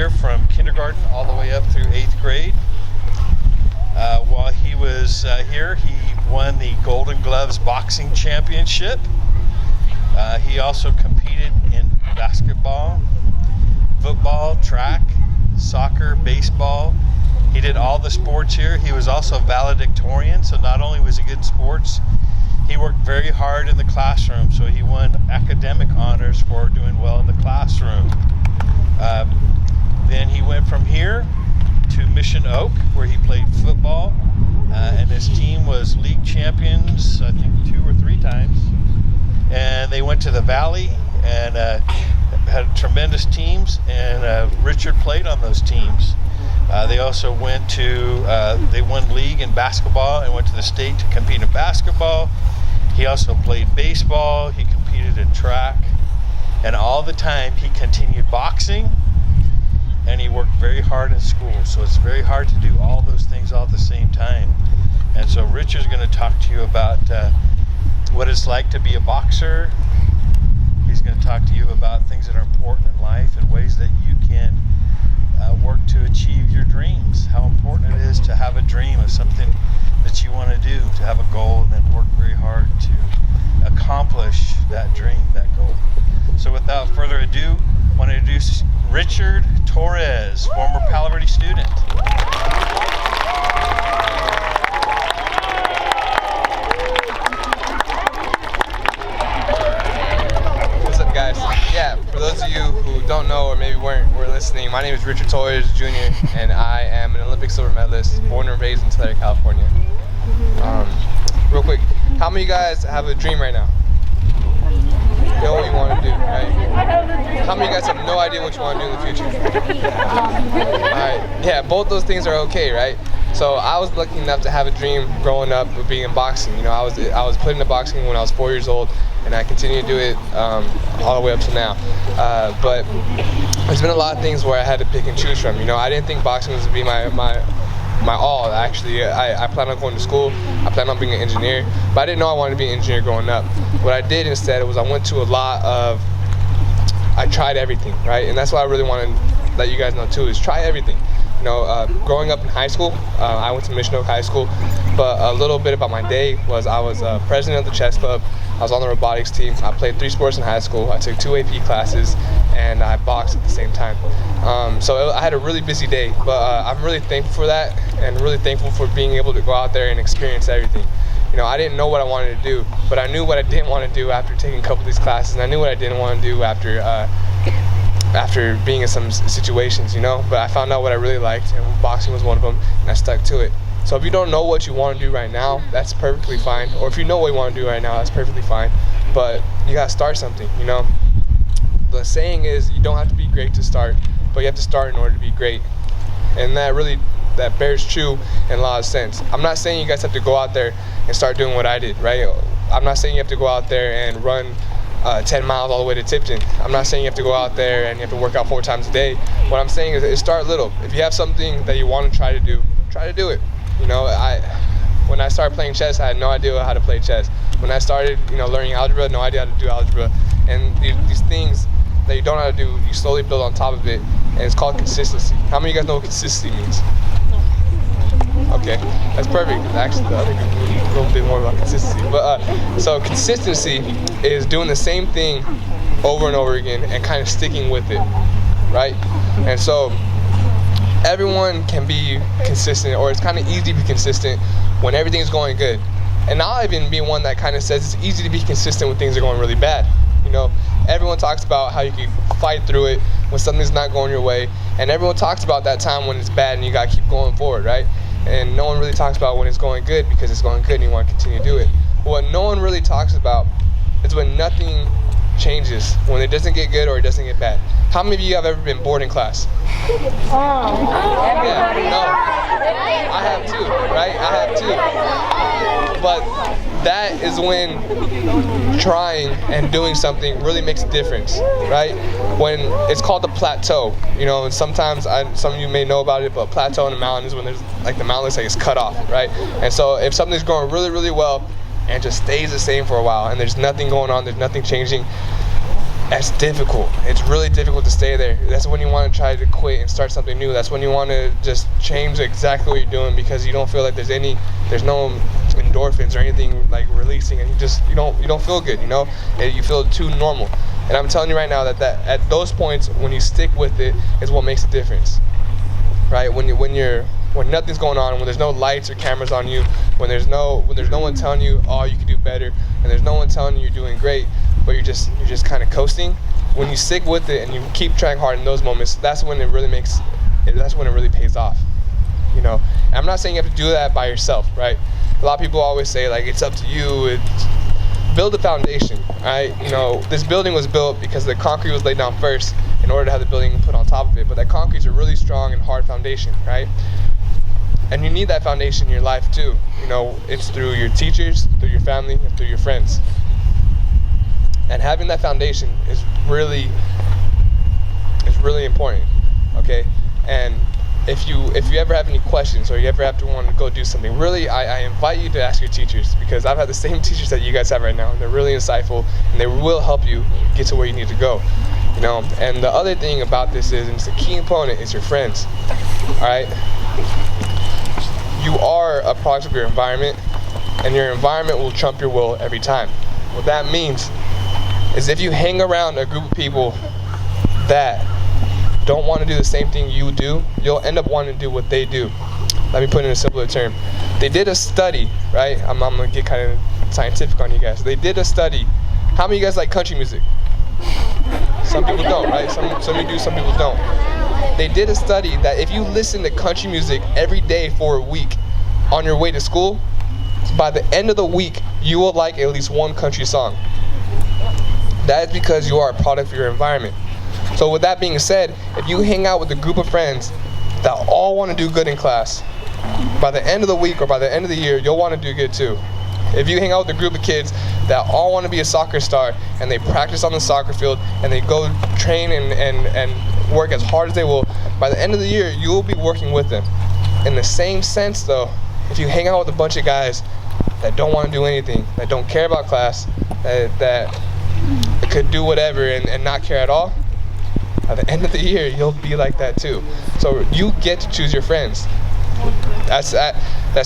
here from kindergarten all the way up through 8th grade. While he was here, he won the Golden Gloves Boxing Championship. He also competed in basketball, football, track, soccer, baseball. He did all the sports here. He was also valedictorian, so not only was he good in sports, he worked very hard in the classroom, so he won academic honors for doing well in the classroom. Then he went from here to Mission Oak, where he played football, and his team was league champions, I think 2 or 3 times. And they went to the Valley and had tremendous teams, and Richard played on those teams. They also went to, they won league in basketball and went to the state to compete in basketball. He also played baseball, he competed in track, and all the time he continued boxing, and he worked very hard in school. So it's very hard to do all those things all at the same time. And so Richard's going to talk to you about what it's like to be a boxer. He's going to talk to you about things that are important in life and ways that you can work to achieve your dreams. How important it is to have a dream of something that you want to do, to have a goal, and then work very hard to accomplish that dream, that goal. So without further ado, I want to introduce Richard Torrez, former Palo Verde student. What's up, guys? Yeah, for those of you who don't know or maybe were listening, my name is Richard Torrez Jr. and I am an Olympic silver medalist, born and raised in Tulare, California. Real quick, how many of you guys have a dream right now? You know what you want to do, right? How many of you guys have no idea what you want to do in the future? Alright, yeah, both those things are okay, right? So I was lucky enough to have a dream growing up of being in boxing. You know, I was put into boxing when I was 4 years old, and I continue to do it all the way up to now. But there's been a lot of things where I had to pick and choose from. You know, I didn't think boxing was to be my all. Actually, I planned on going to school. I planned on being an engineer, but I didn't know I wanted to be an engineer growing up. What I did instead was I went to I tried everything, right? And that's what I really want to let you guys know too, is try everything. You know, growing up in high school, I went to Mission Oak High School, but a little bit about my day was I was president of the chess club. I was on the robotics team. I played 3 sports in high school. I took 2 AP classes, and I boxed at the same time. So I had a really busy day, but I'm really thankful for that, and really thankful for being able to go out there and experience everything. You know, I didn't know what I wanted to do, but I knew what I didn't want to do after taking a couple of these classes, and I knew what I didn't want to do after being in some situations, you know. But I found out what I really liked, and boxing was one of them, and I stuck to it. So if you don't know what you want to do right now, that's perfectly fine. Or if you know what you want to do right now, that's perfectly fine. But you gotta start something, you know. The saying is, you don't have to be great to start, but you have to start in order to be great. And that bears true in a lot of sense. I'm not saying you guys have to go out there and start doing what I did, right? I'm not saying you have to go out there and run 10 miles all the way to Tipton. I'm not saying you have to go out there and you have to work out 4 times a day. What I'm saying is start little. If you have something that you want to try to do it. You know, when I started playing chess, I had no idea how to play chess. When I started, you know, learning algebra, no idea how to do algebra. And these things that you don't know how to do, you slowly build on top of it, and it's called consistency. How many of you guys know what consistency means? Okay, that's perfect. Actually, I think a little bit more about consistency. But so consistency is doing the same thing over and over again and kind of sticking with it, right? And so everyone can be consistent, or it's kind of easy to be consistent when everything's going good. And I'll even be one that kind of says it's easy to be consistent when things are going really bad. You know, everyone talks about how you can fight through it when something's not going your way, and everyone talks about that time when it's bad and you gotta keep going forward, right? And no one really talks about when it's going good, because it's going good and you want to continue to do it. What no one really talks about is when nothing changes, when it doesn't get good or it doesn't get bad. How many of you have ever been bored in class? Yeah, no. I have too, right? I have too. But that is when trying and doing something really makes a difference, right? When it's called the plateau, you know, and sometimes some of you may know about it, but plateau in the mountain is when there's like the mountain looks like it's cut off, right? And so if something's going really, really well and just stays the same for a while and there's nothing going on, there's nothing changing, that's difficult. It's really difficult to stay there. That's when you want to try to quit and start something new. That's when you want to just change exactly what you're doing, because you don't feel like there's no endorphins or anything like releasing, and you don't feel good, you know? And you feel too normal. And I'm telling you right now that at those points, when you stick with it, is what makes a difference, right? When nothing's going on, when there's no lights or cameras on you, when there's no one telling you, oh, you can do better, and there's no one telling you you're doing great, but you're just kind of coasting. When you stick with it and you keep trying hard in those moments, that's when it really pays off, you know? And I'm not saying you have to do that by yourself, right? A lot of people always say, like, it's up to you. Build a foundation, right? You know, this building was built because the concrete was laid down first in order to have the building put on top of it. But that concrete's a really strong and hard foundation, right? And you need that foundation in your life too. You know, it's through your teachers, through your family, and through your friends. And having that foundation is really important, okay? And if you ever have any questions, or you ever have to want to go do something, really, I invite you to ask your teachers, because I've had the same teachers that you guys have right now, and they're really insightful, and they will help you get to where you need to go, you know? And the other thing about this is, and it's a key component, is your friends, all right? You are a product of your environment, and your environment will trump your will every time. What that means is, if you hang around a group of people that don't want to do the same thing you do, you'll end up wanting to do what they do. Let me put it in a simpler term. They did a study, right? I'm going to get kind of scientific on you guys. They did a study. How many of you guys like country music? Some people don't, right? Some of you do, some people don't. They did a study that if you listen to country music every day for a week on your way to school, by the end of the week, you will like at least one country song. That is because you are a product of your environment. So with that being said, if you hang out with a group of friends that all want to do good in class, by the end of the week or by the end of the year, you'll want to do good too. If you hang out with a group of kids that all want to be a soccer star, and they practice on the soccer field, and they go train and work as hard as they will, by the end of the year, you will be working with them. In the same sense though, if you hang out with a bunch of guys that don't want to do anything, that don't care about class, that could do whatever and not care at all, at the end of the year, you'll be like that too. So you get to choose your friends. That's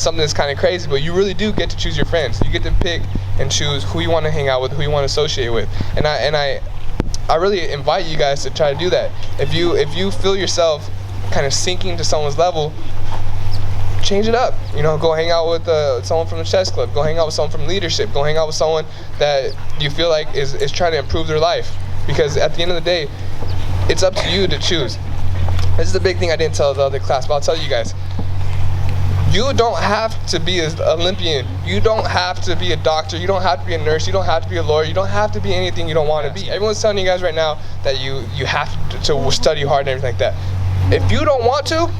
something that's kind of crazy, but you really do get to choose your friends. You get to pick and choose who you want to hang out with, who you want to associate with. And I really invite you guys to try to do that. If you feel yourself kind of sinking to someone's level, change it up. You know, go hang out with someone from the chess club. Go hang out with someone from leadership. Go hang out with someone that you feel like is trying to improve their life. Because at the end of the day, it's up to you to choose. This is the big thing I didn't tell the other class, but I'll tell you guys. You don't have to be an Olympian. You don't have to be a doctor. You don't have to be a nurse. You don't have to be a lawyer. You don't have to be anything you don't want to be. Everyone's telling you guys right now that you have to study hard and everything like that. If you don't want to,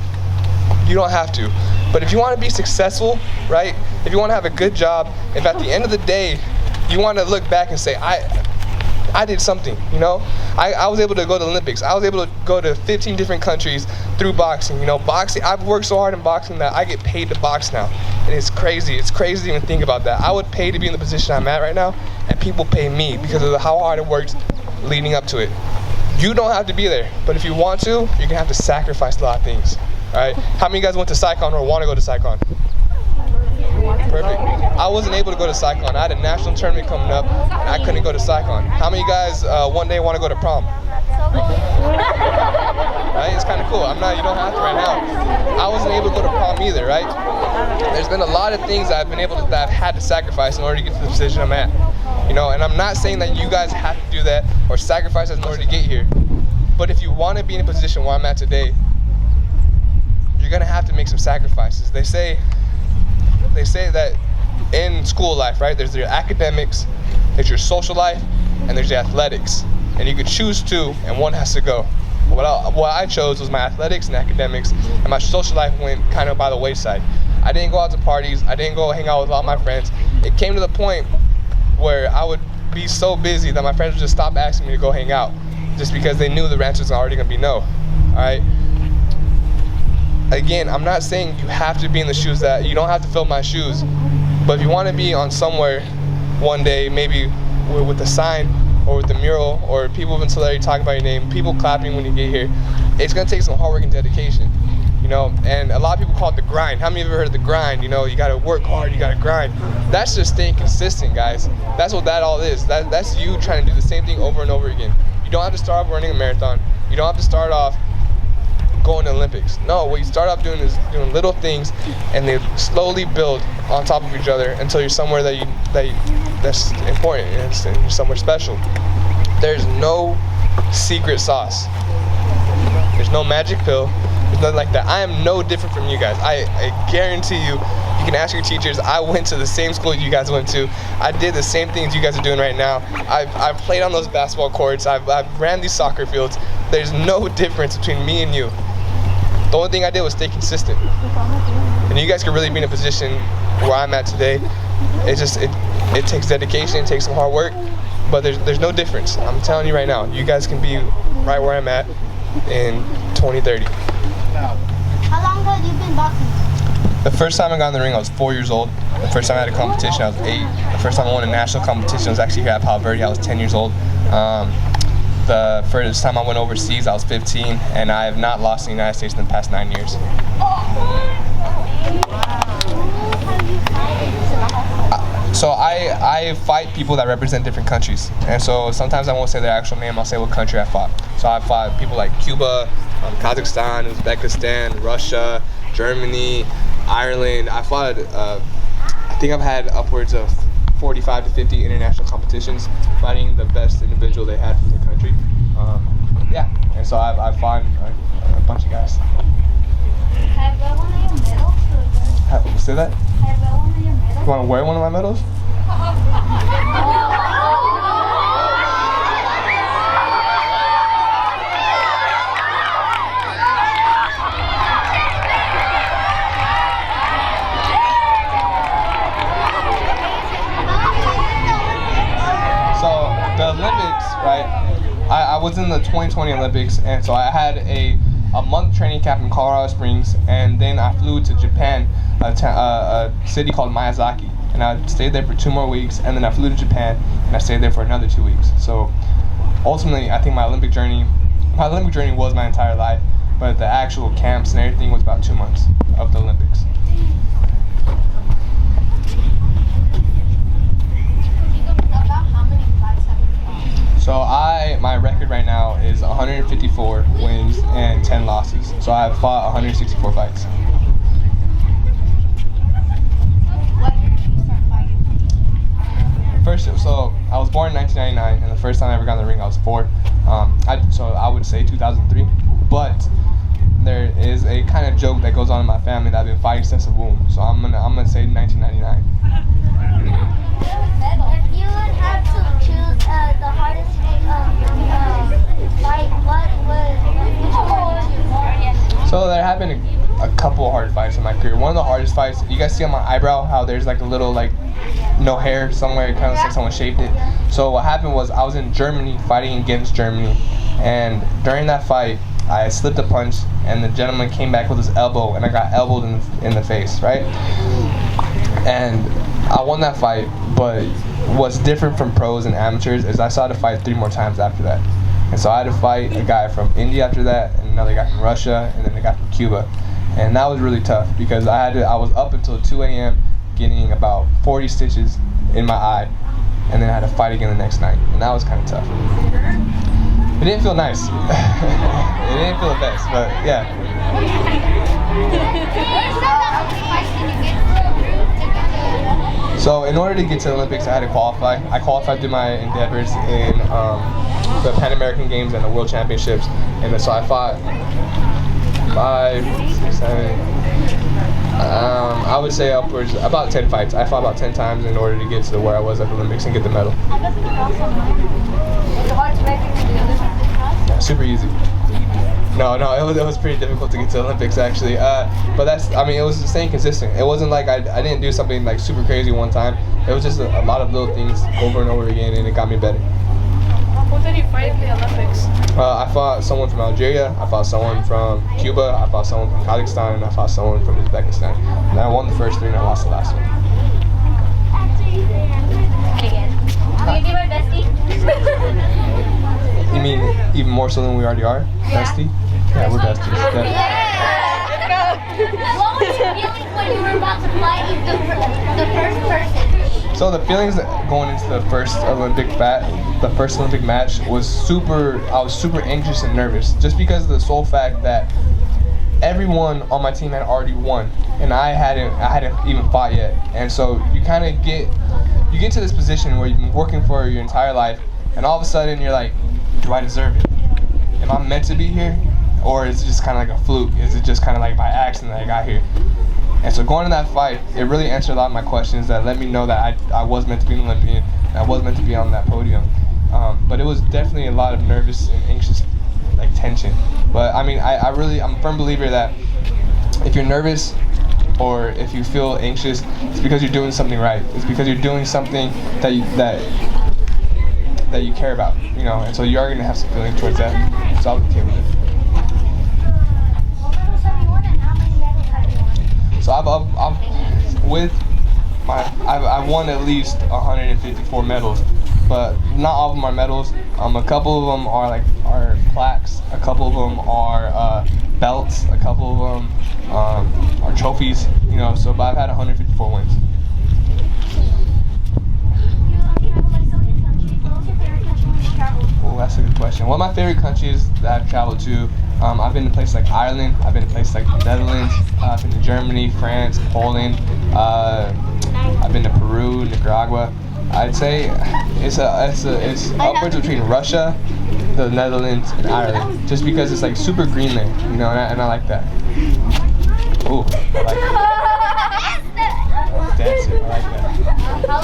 you don't have to. But if you want to be successful, right? If you want to have a good job, if at the end of the day you want to look back and say, I did something, you know? I was able to go to the Olympics. I was able to go to 15 different countries through boxing. You know, boxing, I've worked so hard in boxing that I get paid to box now. And it's crazy. It's crazy to even think about that. I would pay to be in the position I'm at right now, and people pay me because of how hard it worked leading up to it. You don't have to be there, but if you want to, you're going to have to sacrifice a lot of things. All right? How many of you guys went to SciCon or want to go to SciCon? Perfect. I wasn't able to go to SciCon. I had a national tournament coming up, and I couldn't go to SciCon. How many of you guys one day want to go to prom? Right? It's kind of cool. You don't have to right now. I wasn't able to go to prom either, right? There's been a lot of things that I've had to sacrifice in order to get to the position I'm at. You know, and I'm not saying that you guys have to do that or sacrifice in order to get here. But if you want to be in a position where I'm at today, you're going to have to make some sacrifices. They say that in school life, right, there's your academics, there's your social life, and there's your athletics. And you could choose two, and one has to go. What I chose was my athletics and academics, and my social life went kind of by the wayside. I didn't go out to parties. I didn't go hang out with all my friends. It came to the point where I would be so busy that my friends would just stop asking me to go hang out, just because they knew the answer was already going to be no. All right? Again, I'm not saying you have to be in the shoes that you don't have to fill my shoes, but if you want to be on somewhere one day, maybe with a sign or with the mural, or people of Untitled talking about your name, people clapping when you get here, it's gonna take some hard work and dedication. You know, and a lot of people call it the grind. How many of you ever heard of the grind? You know, you gotta work hard, you gotta grind. That's just staying consistent, guys. That's what that all is. That's you trying to do the same thing over and over again. You don't have to start off running a marathon. You don't have to start off going to the Olympics. No, what you start off doing is doing little things, and they slowly build on top of each other until you're somewhere that's important and you're somewhere special. There's no secret sauce. There's no magic pill. There's nothing like that. I am no different from you guys. I guarantee you, you can ask your teachers. I went to the same school you guys went to. I did the same things you guys are doing right now. I've played on those basketball courts. I've ran these soccer fields. There's no difference between me and you. The only thing I did was stay consistent. And you guys can really be in a position where I'm at today. It takes dedication, it takes some hard work, but there's no difference. I'm telling you right now, you guys can be right where I'm at in 2030. How long ago have you been boxing? The first time I got in the ring, I was 4 years old. The first time I had a competition, I was 8. The first time I won a national competition was actually here at Palo Verde. I was 10 years old. The first time I went overseas, I was 15, and I have not lost in the United States in the past 9 years. So I fight people that represent different countries, and so sometimes I won't say their actual name. I'll say what country I fought. So I fought people like Cuba, Kazakhstan, Uzbekistan, Russia, Germany, Ireland. I fought. I think I've had upwards of 45 to 50 international competitions, fighting the best individual they had from the country. Yeah, and so I've fought a bunch of guys. Have you won your medals? Say that? Have you won your medals? You want to wear one of my medals? So the Olympics, right? I was in the 2020 Olympics, and so I had a month training camp in Colorado Springs, and then I flew to Japan, a city called Miyazaki, and I stayed there for 2 more weeks, and then I flew to Japan, and I stayed there for another 2 weeks. So ultimately, I think my Olympic journey was my entire life, but the actual camps and everything was about 2 months of the Olympics. So my record right now is 154 wins and 10 losses. So I've fought 164 fights. What year did you start fighting? So I was born in 1999, and the first time I ever got in the ring, I was 4. So I would say 2003. But there is a kind of joke that goes on in my family that I've been fighting since the womb. So I'm gonna say 1999. If you would have to choose the hardest fight, which one would you? So there have been a couple of hard fights in my career. One of the hardest fights, you guys see on my eyebrow how there's like a little no hair somewhere, it kind of looks like someone shaved it. So what happened was I was in Germany fighting against Germany, and during that fight I slipped a punch, and the gentleman came back with his elbow, and I got elbowed in the face, right? And I won that fight, but what's different from pros and amateurs is I still had to fight 3 more times after that. And so I had to fight a guy from India after that, and another guy from Russia, and then a guy from Cuba. And that was really tough because I was up until 2 a.m. getting about 40 stitches in my eye, and then I had to fight again the next night, and that was kind of tough. It didn't feel nice. It didn't feel the best, but yeah. So in order to get to the Olympics, I had to qualify. I qualified through my endeavors in the Pan American Games and the World Championships, and so I fought 5, 6, 7. I would say upwards about 10 fights. I fought about 10 times in order to get to where I was at the Olympics and get the medal. Yeah, super easy. No, it was pretty difficult to get to the Olympics actually. But it was just staying consistent. It wasn't like I didn't do something like super crazy one time. It was just a lot of little things over and over again, and it got me better. Who did you fight in the Olympics? I fought someone from Algeria, I fought someone from Cuba, I fought someone from Kazakhstan, and I fought someone from Uzbekistan. And I won the first 3 and I lost the last one. Again. Will you be my bestie? You mean even more so than we already are? Bestie? Yeah, we're besties. Yeah. What was your feeling when you were about to fly the first person? So the feelings going into the first Olympic match was I was super anxious and nervous, just because of the sole fact that everyone on my team had already won, and I hadn't even fought yet. And so you kind of get to this position where you've been working for your entire life, and all of a sudden you're like, do I deserve it? Am I meant to be here? Or is it just kind of like a fluke? Is it just kind of like by accident that I got here? And so going to that fight, it really answered a lot of my questions that let me know that I was meant to be an Olympian, and I was meant to be on that podium. But it was definitely a lot of nervous and anxious like tension. But I mean, I'm a firm believer that if you're nervous or if you feel anxious, it's because you're doing something right. It's because you're doing something that you care about, you know, and so you are going to have some feeling towards that. So I'll be okay with it. So I've won at least 154 medals, but not all of them are medals. A couple of them are plaques. A couple of them are belts. A couple of them are trophies. You know, so but I've had 154 wins. Oh, that's a good question. One of my favorite countries that I've traveled to, I've been to places like Ireland, I've been to places like the Netherlands, I've been to Germany, France, Poland, I've been to Peru, Nicaragua. I'd say it's upwards between Russia, the Netherlands, and Ireland, just because it's like super green there, you know, and I like that. Ooh, I like that. Dancing, I like that.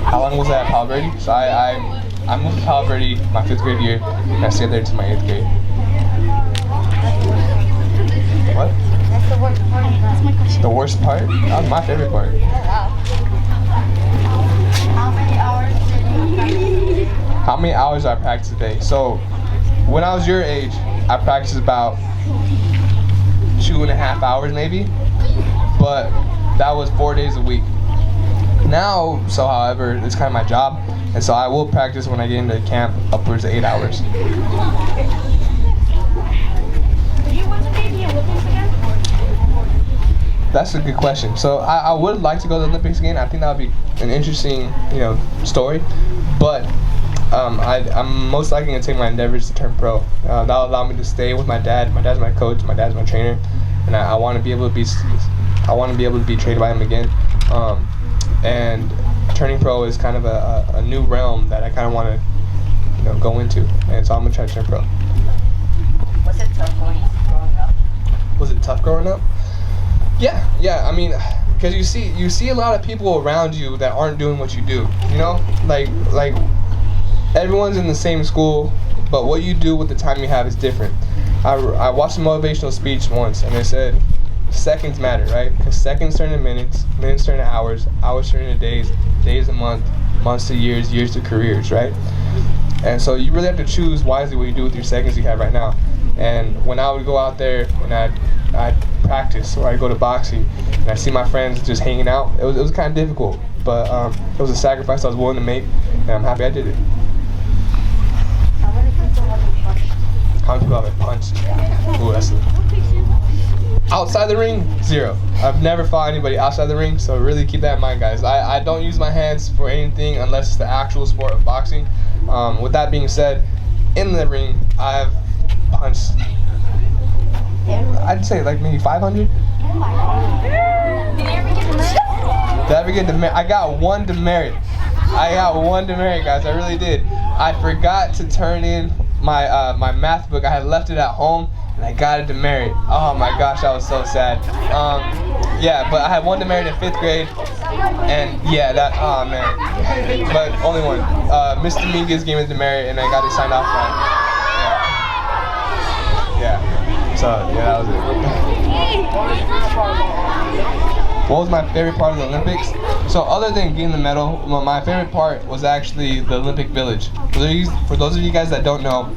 How long was I at Palo Verde? So I moved to Palo Verde my 5th grade year, and I stayed there until my 8th grade. What? That's the worst part. That's my question. The worst part? That was my favorite part. Oh, wow. How many hours did you practice? How many hours do I practice a day? So, when I was your age, I practiced about 2.5 hours maybe, but that was 4 days a week. Now, so however, it's kind of my job, and so I will practice when I get into camp upwards of 8 hours. Do you want to be in the Olympics again? That's a good question. So I would like to go to the Olympics again. I think that would be an interesting, you know, story. But I'm most likely going to take my endeavors to turn pro. That'll allow me to stay with my dad. My dad's my coach. My dad's my trainer, and I want to be able to be trained by him again. And turning pro is kind of a new realm that I kind of want to, you know, go into. And so I'm gonna try to turn pro. Was it tough growing up? Was it tough growing up? Yeah. I mean, because you see a lot of people around you that aren't doing what you do. You know, like everyone's in the same school, but what you do with the time you have is different. I watched a motivational speech once, and they said seconds matter, right? Because seconds turn to minutes, minutes turn to hours, hours turn to days, days to months, months to years, years to careers, right? And so you really have to choose wisely what you do with your seconds you have right now. And when I would go out there and I'd practice, or I'd go to boxing, and I see my friends just hanging out, it was kind of difficult, but it was a sacrifice I was willing to make, and I'm happy I did it. How many people have you punched? How many people have I punched? Ooh, that's outside the ring, 0. I've never fought anybody outside the ring, so really keep that in mind, guys. I don't use my hands for anything unless it's the actual sport of boxing. With that being said, in the ring, I've punched, I'd say like maybe 500. Did you ever get the medal? Did I ever get demerit? I got one demerit. Guys. I really did. I forgot to turn in my my math book. I had left it at home, and I got a demerit. Oh my gosh, that was so sad. Yeah, but I had one demerit in 5th grade, and yeah, oh man. But only one. Mr. Dominguez gave me a demerit, and I got it signed off on. Yeah. So yeah, that was it. What was my favorite part of the Olympics? So other than getting the medal, well, my favorite part was actually the Olympic Village. For those of you guys that don't know,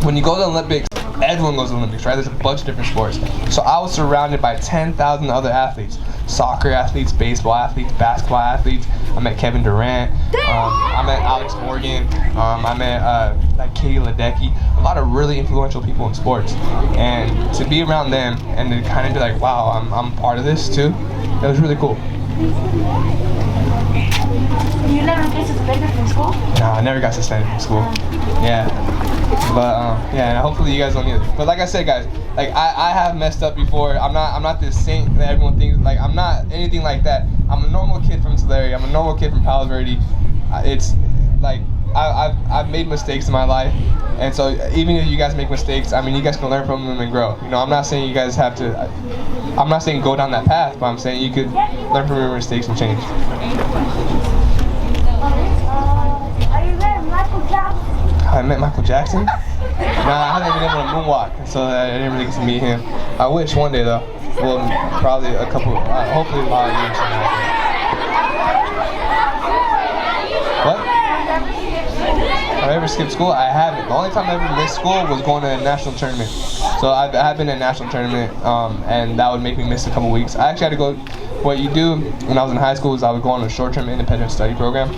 when you go to the Olympics, everyone goes to the Olympics, right? There's a bunch of different sports. So I was surrounded by 10,000 other athletes. Soccer athletes, baseball athletes, basketball athletes. I met Kevin Durant. I met Alex Morgan. I met like Katie Ledecky. A lot of really influential people in sports. And to be around them and to kind of be like, wow, I'm part of this too. It was really cool. You never get suspended from school? No, I never got suspended from school. Yeah. But yeah, and hopefully you guys don't either. But like I said, guys, like I have messed up before. I'm not this saint that everyone thinks. Like I'm not anything like that. I'm a normal kid from Tulare. I'm a normal kid from Palo Verde. It's like I've made mistakes in my life, and so even if you guys make mistakes, I mean, you guys can learn from them and grow. You know, I'm not saying you guys have to. I'm not saying go down that path, but I'm saying you could learn from your mistakes and change. Are you there, Michael Jackson? I met Michael Jackson? Nah, I haven't been able to moonwalk, so I didn't really get to meet him. I wish one day though. Well, probably a couple, hopefully a lot of years from now. What? Have I ever skipped school? I haven't. The only time I ever missed school was going to a national tournament. So I have been in a national tournament, and that would make me miss a couple weeks. I actually had to go. What you do when I was in high school is I would go on a short-term independent study program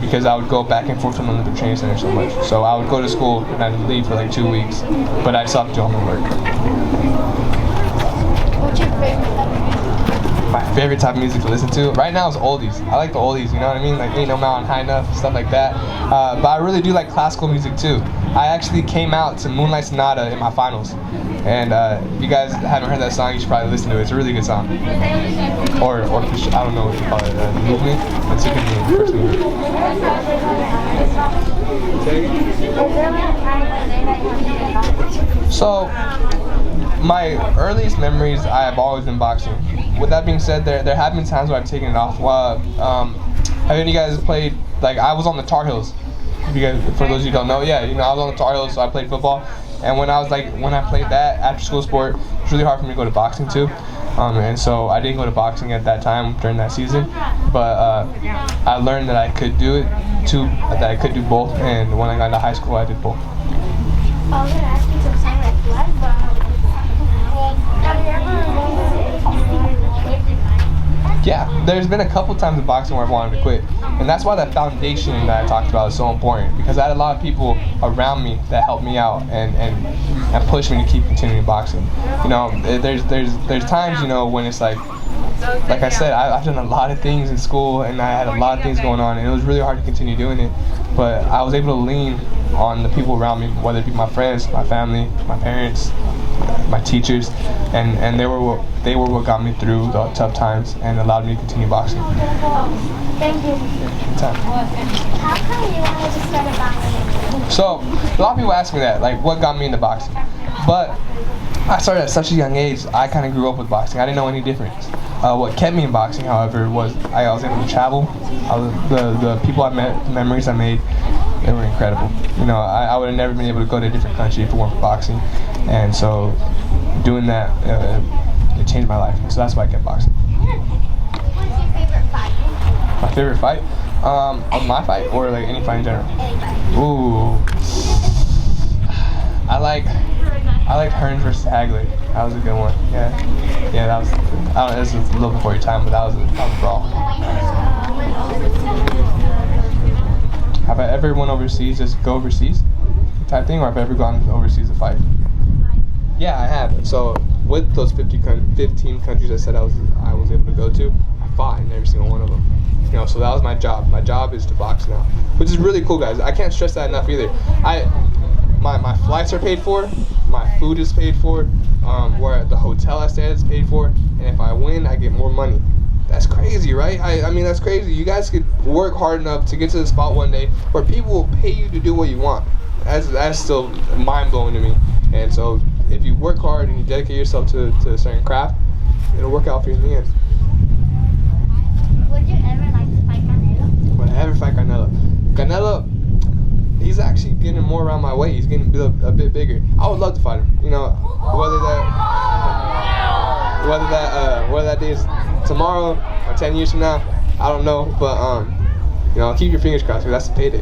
because I would go back and forth from the Olympic Training Center so much. So I would go to school and I'd leave for like 2 weeks, but I'd still have to do homework. What's your favorite type of music? My favorite type of music to listen to right now is oldies. I like the oldies, you know what I mean? Like Ain't No Mountain High Enough, stuff like that. But I really do like classical music too. I actually came out to Moonlight Sonata in my finals. And if you guys haven't heard that song, you should probably listen to it. It's a really good song. Or I don't know what you call it, movement. It's a good movement, first movement. So, my earliest memories, I have always been boxing. With that being said, there have been times where I've taken it off. Have any of you guys played, like I was on the Tar Heels? If you guys, for those of you who don't know, yeah, you know, I was on the Tar Heels, so I played football. And when I played that after school sport, it was really hard for me to go to boxing too. And so I didn't go to boxing at that time during that season. But I learned that I could do it too, that I could do both. And when I got into high school, I did both. I was gonna ask you to sound like blood, but have you ever Yeah, there's been a couple times in boxing where I've wanted to quit. And that's why that foundation that I talked about is so important, because I had a lot of people around me that helped me out and pushed me to keep continuing boxing. You know, there's times, you know, when it's like I said, I've done a lot of things in school and I had a lot of things going on, and it was really hard to continue doing it. But I was able to lean on the people around me, whether it be my friends, my family, my parents, my teachers, and they were what got me through the tough times and allowed me to continue boxing. Thank you. Anytime. How come you wanted to start boxing? So, a lot of people ask me that, like, what got me into boxing? But I started at such a young age. I kind of grew up with boxing. I didn't know any difference. What kept me in boxing, however, was I was able to travel. The people I met, the memories I made, they were incredible. You know, I would have never been able to go to a different country if it weren't for boxing. And so, doing that, it changed my life. So that's why I kept boxing. What's your favorite fight? My favorite fight? Of my fight or like any fight in general? Anybody. Ooh. I like Hearns versus Hagley. That was a good one. Yeah, that was. I don't know, this was a little before your time, but that was a brawl. Have I ever went overseas, just go overseas type thing, or have I ever gone overseas to fight? Yeah, I have. So with those 15 countries I said I was able to go to, I fought in every single one of them. You know, so that was my job. My job is to box now, which is really cool, guys. I can't stress that enough either. My flights are paid for, my food is paid for, where the hotel I stay at is paid for, and if I win, I get more money. That's crazy, right? I mean, that's crazy. You guys could work hard enough to get to the spot one day where people will pay you to do what you want. That's still mind-blowing to me. And so if you work hard and you dedicate yourself to a certain craft, it'll work out for you in the end. Would you ever like to fight Canelo? Would I ever fight Canelo? Canelo, he's actually getting more around my weight. He's getting a bit bigger. I would love to fight him. You know, whether that day is tomorrow or 10 years from now, I don't know. But you know, keep your fingers crossed because that's the payday,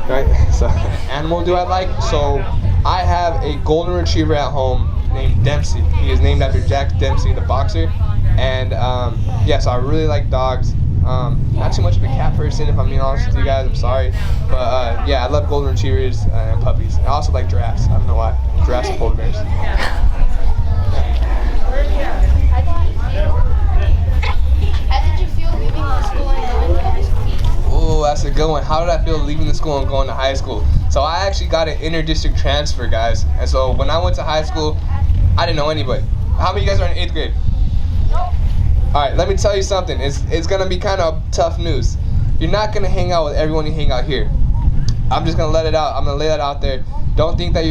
right? So, animal do I like? So, I have a golden retriever at home named Dempsey. He is named after Jack Dempsey, the boxer. And yeah, so I really like dogs. Not too much of a cat person, if I'm being honest with you guys. I'm sorry, but yeah, I love golden retrievers and puppies. I also like giraffes. I don't know why. Giraffes and polar bears. How did you feel leaving the school and going to high school? Oh, that's a good one. How did I feel leaving the school and going to high school? So I actually got an inter-district transfer, guys. And so when I went to high school, I didn't know anybody. How many of you guys are in 8th grade? All right, let me tell you something. It's gonna be kind of tough news. You're not gonna hang out with everyone you hang out here. I'm just gonna let it out. I'm gonna lay that out there. Don't think that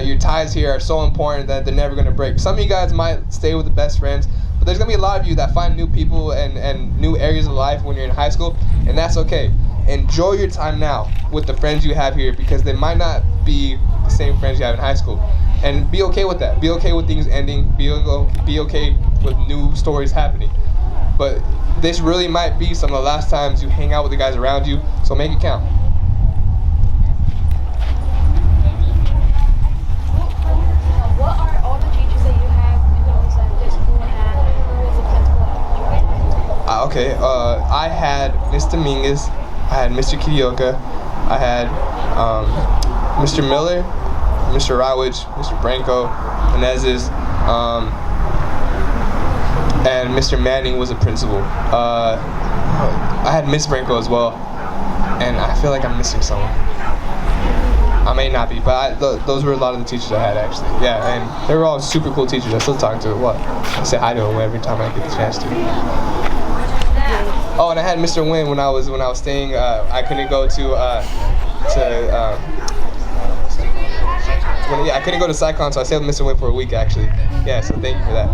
your ties here are so important that they're never gonna break. Some of you guys might stay with the best friends, but there's gonna be a lot of you that find new people and new areas of life when you're in high school, and that's okay. Enjoy your time now with the friends you have here, because they might not be the same friends you have in high school. And be okay with that. Be okay with things ending. Be okay with new stories happening. But this really might be some of the last times you hang out with the guys around you, so make it count. What are all the teachers that you have that this school had? Who was the principal? Okay, I had Ms. Dominguez, I had Mr. Kidioka, I had Mr. Miller, Mr. Rowage, Mr. Branco, Menezes, and Mr. Manning was a principal. I had Miss Branco as well, and I feel like I'm missing someone. I may not be, but those were a lot of the teachers I had actually. Yeah, and they were all super cool teachers. I still talk to I say hi to them every time I get the chance to. Oh, and I had Mr. Nguyen when I was staying. I couldn't go I couldn't go to SciCon, so I stayed with Mr. Nguyen for a week actually. Yeah, so thank you for that.